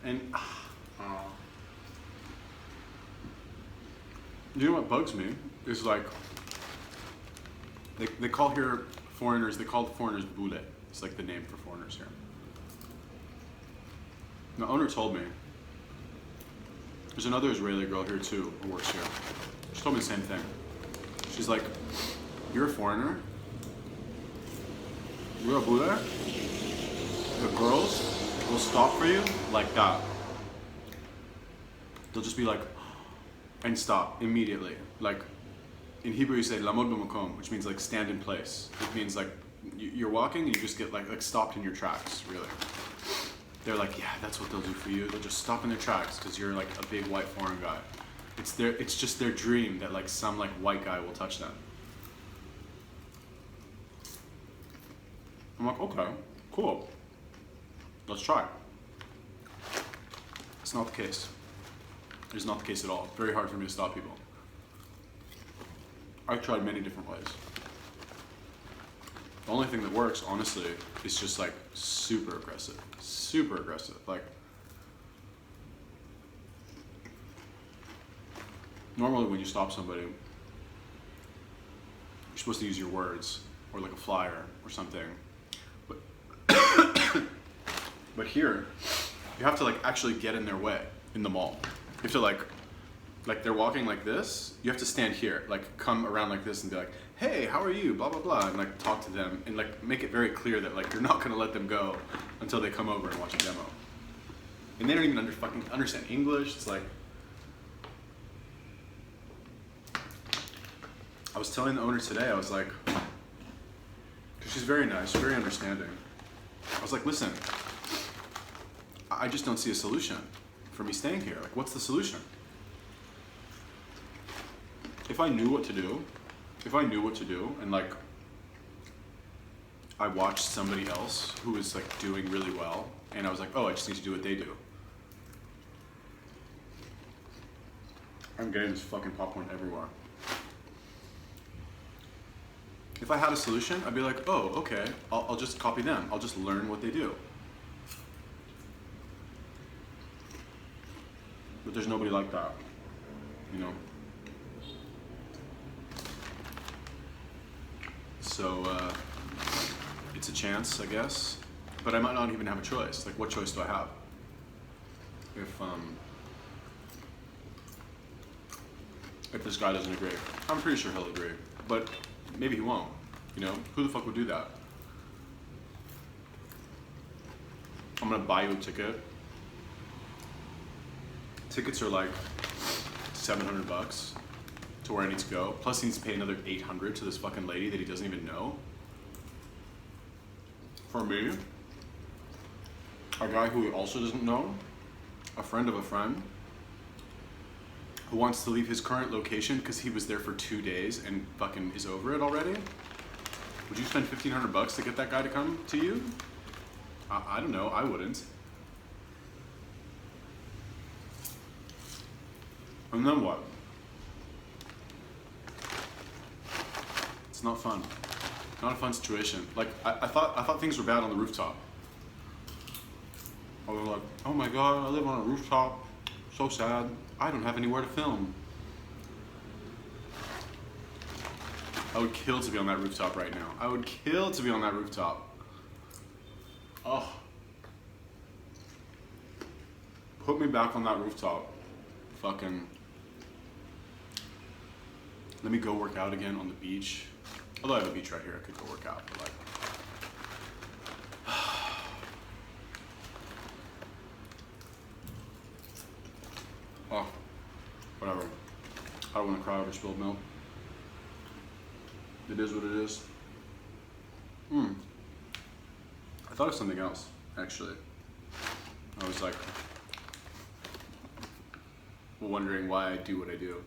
And you know what bugs me is like, they call here foreigners, they call the foreigners boule. It's like the name for foreigners here. The owner told me, there's another Israeli girl here too who works here. She told me the same thing. She's like, you're a foreigner? You're a boule? The girls will stop for you like that. They'll just be like, and stop immediately. Like, in Hebrew you say lamod b'makom, which means like stand in place. It means like you're walking and you just get like stopped in your tracks, really. They're like, yeah, that's what they'll do for you. They'll just stop in their tracks because you're like a big white foreign guy. It's just their dream that like some like white guy will touch them. I'm like, okay, cool. Let's try. It's not the case. It's not the case at all. Very hard for me to stop people. I've tried many different ways. The only thing that works, honestly, is just like super aggressive. Super aggressive. Like, normally when you stop somebody, you're supposed to use your words or like a flyer or something. But here, you have to like actually get in their way in the mall. You have to like they're walking like this, you have to stand here, like come around like this and be like, hey, how are you, blah, blah, blah, and like talk to them and like make it very clear that like you're not gonna let them go until they come over and watch a demo. And they don't even fucking understand English. It's like, I was telling the owner today, I was like, because she's very nice, very understanding. I was like, listen, I just don't see a solution for me staying here. Like, what's the solution? If I knew what to do, and like, I watched somebody else who was like doing really well, and I was like, oh, I just need to do what they do. I'm getting this fucking popcorn everywhere. If I had a solution, I'd be like, oh, okay, I'll just copy them. I'll just learn what they do. But there's nobody like that, you know? So, it's a chance, I guess. But I might not even have a choice. Like, what choice do I have? If this guy doesn't agree. I'm pretty sure he'll agree. But maybe he won't, you know? Who the fuck would do that? I'm gonna buy you a ticket. Tickets are like $700 to where I need to go. Plus he needs to pay another $800 to this fucking lady that he doesn't even know. For me, a guy who he also doesn't know, a friend of a friend, who wants to leave his current location because he was there for 2 days and fucking is over it already? Would you spend $1,500 to get that guy to come to you? I don't know, I wouldn't. And then what? It's not fun. Not a fun situation. Like, I thought things were bad on the rooftop. I was like, oh my god, I live on a rooftop. So sad. I don't have anywhere to film. I would kill to be on that rooftop right now. I would kill to be on that rooftop. Oh. Put me back on that rooftop. Fucking. Let me go work out again on the beach. Although I have a beach right here, I could go work out, but like. Oh, whatever. I I want to cry over spilled milk. It is what it is. I thought of something else, actually. I was like wondering why I do what I do.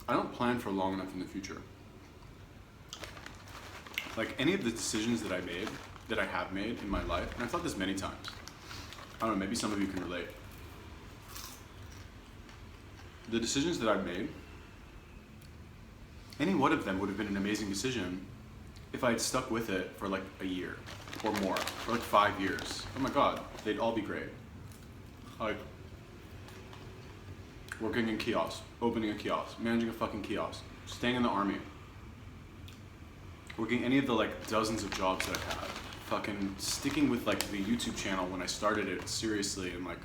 I don't plan for long enough in the future. Like any of the decisions that I have made in my life, and I've thought this many times. I don't know, maybe some of you can relate. The decisions that I've made, any one of them would have been an amazing decision if I had stuck with it for like a year or more, or like 5 years. Oh my God, they'd all be great. Like working in kiosks, opening a kiosk, managing a fucking kiosk, staying in the army, working any of the like dozens of jobs that I've had, fucking sticking with like the YouTube channel when I started it seriously in like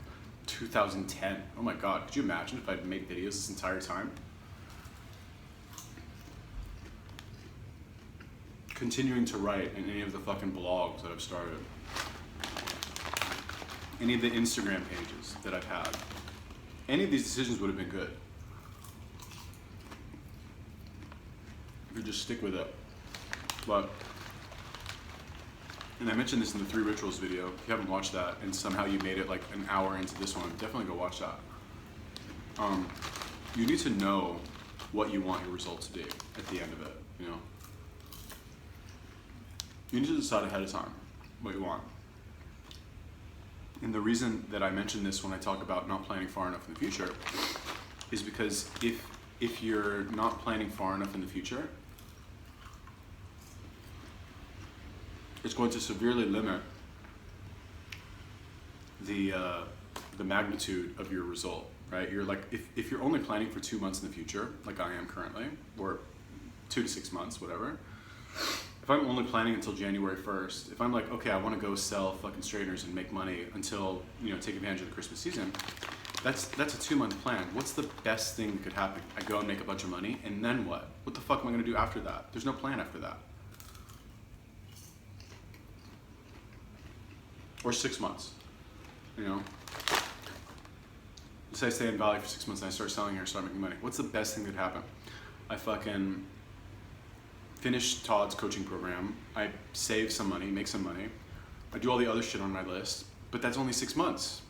2010. Oh my God, could you imagine if I'd made videos this entire time? Continuing to write in any of the fucking blogs that I've started. Any of the Instagram pages that I've had. Any of these decisions would have been good. If you just stick with it. But, and I mentioned this in the 3 Rituals video, if you haven't watched that and somehow you made it like an hour into this one, definitely go watch that. You need to know what you want your result to be at the end of it, you know? You need to decide ahead of time what you want. And the reason that I mention this when I talk about not planning far enough in the future is because if you're not planning far enough in the future, it's going to severely limit the magnitude of your result, right? You're like, if you're only planning for 2 months in the future, like I am currently, or 2 to 6 months, whatever. If I'm only planning until January 1st, if I'm like, okay, I want to go sell fucking straighteners and make money until, you know, take advantage of the Christmas season, that's a 2-month plan. What's the best thing that could happen? I go and make a bunch of money, and then what? What the fuck am I going to do after that? There's no plan after that. Or 6 months, you know? Let's say I stay in Bali for 6 months and I start selling here and start making money. What's the best thing that could happen? I fucking finish Todd's coaching program, I save some money, make some money, I do all the other shit on my list, but that's only 6 months.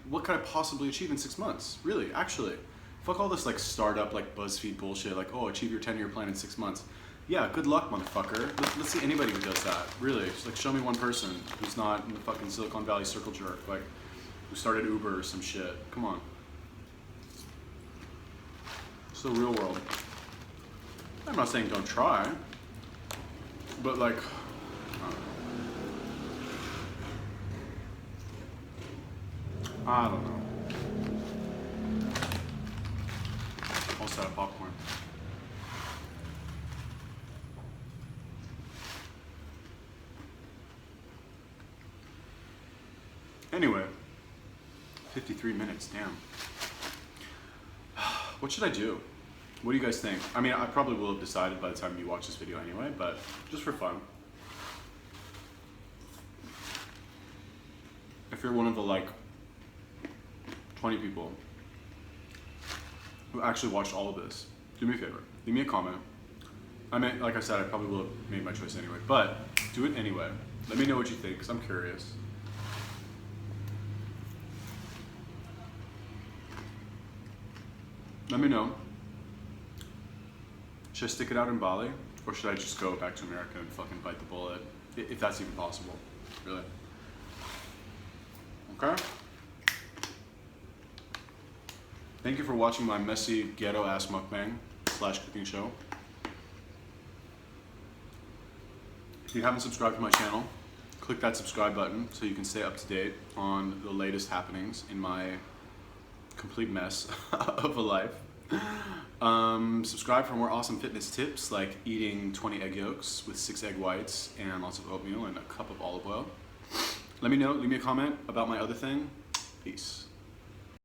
What could I possibly achieve in 6 months? Really, actually. Fuck all this like startup, like BuzzFeed bullshit, like, oh, achieve your 10-year plan in 6 months. Yeah, good luck, motherfucker. Let's see anybody who does that, really. Just like show me one person who's not in the fucking Silicon Valley circle jerk, like who started Uber or some shit. Come on. It's the real world. I'm not saying don't try, but like, I don't know. Also have popcorn. Anyway, 53 minutes, damn. What should I do? What do you guys think? I mean, I probably will have decided by the time you watch this video anyway, but just for fun. If you're one of the like 20 people who actually watched all of this, do me a favor, leave me a comment. I mean, like I said, I probably will have made my choice anyway, but do it anyway. Let me know what you think, because I'm curious. Let me know. Should I stick it out in Bali, or should I just go back to America and fucking bite the bullet, if that's even possible, really? Okay? Thank you for watching my messy, ghetto-ass mukbang / cooking show. If you haven't subscribed to my channel, click that subscribe button so you can stay up to date on the latest happenings in my complete mess of a life. Subscribe for more awesome fitness tips like eating 20 egg yolks with 6 egg whites and lots of oatmeal and a cup of olive oil. Let me know, leave me a comment about my other thing. Peace.